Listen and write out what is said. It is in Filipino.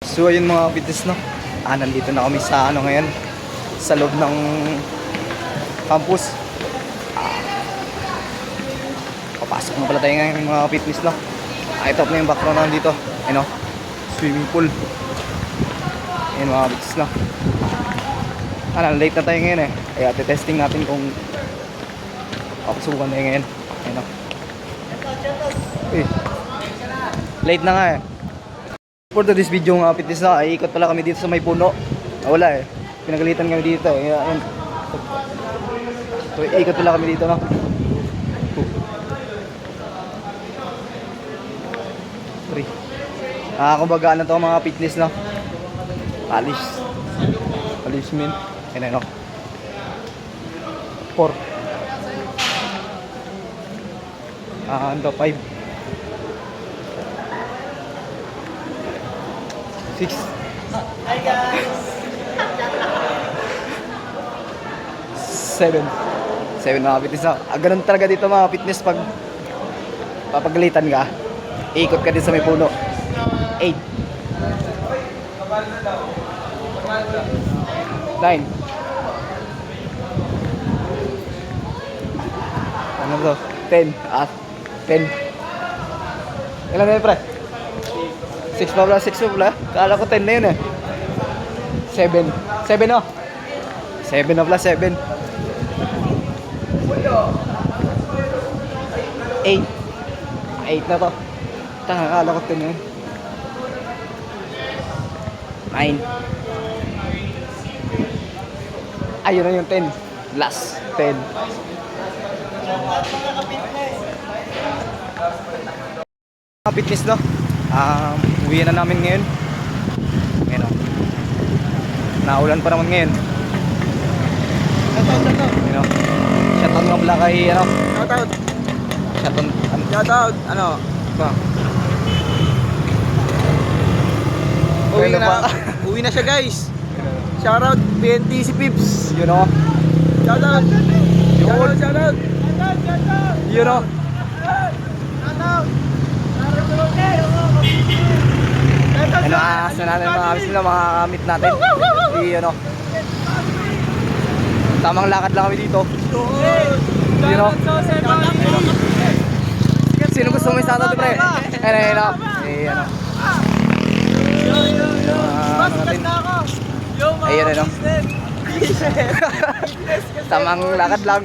So ayun mga kapitis, no? Nandito na kami sa ano ngayon, sa loob ng campus. Papasok na pala tayo ngayon mga kapitis, no? Ito na yung background na dito. Ayun, no? Swimming pool. Ayun mga kapitis, no? Late na tayo ngayon eh. Kaya testing natin kung papasukan tayo ngayon. Ayun, no? Late na nga eh. For this video mga kapitis, na ikot pala kami dito sa may puno. Wala eh, pinagalitan kami dito eh. Ayun. So ikot pala kami dito, no? Kumbaga ano to mga fitness, no? Punishment. Ayun, no? 4 ano 5 6. Hi guys. 7 mga fitness, no? Ganun talaga dito mga fitness pag papagalitan ka. Ikot ka din sa may puno. 8 9 ano to? 10 10. Ilan na yun, pre? 6 pa pala, 6 pa pala. Kala ko 10 na yun eh. 7 no? 7 na pala, 7 8 8 na to. Kala ko 10 na yun. 9. Ayun na yung 10. Last 10. Fitness, no? Uwi na namin ngayon. Ngayon, no? Naulan pa naman ngayon. Shoutout. Shoutout nga pala kay ano? Shoutout. Ano? Ba? Uwi na siya guys. Shoutout BNTC Pips. You know? Shoutout. You know? Asa natin mga amis nila, mga kamit natin. Ano? Tamang lakad lang kami dito. You know? Sino gusto mo isang pre? Ano? Ayun, ano? Tamang lakad lang.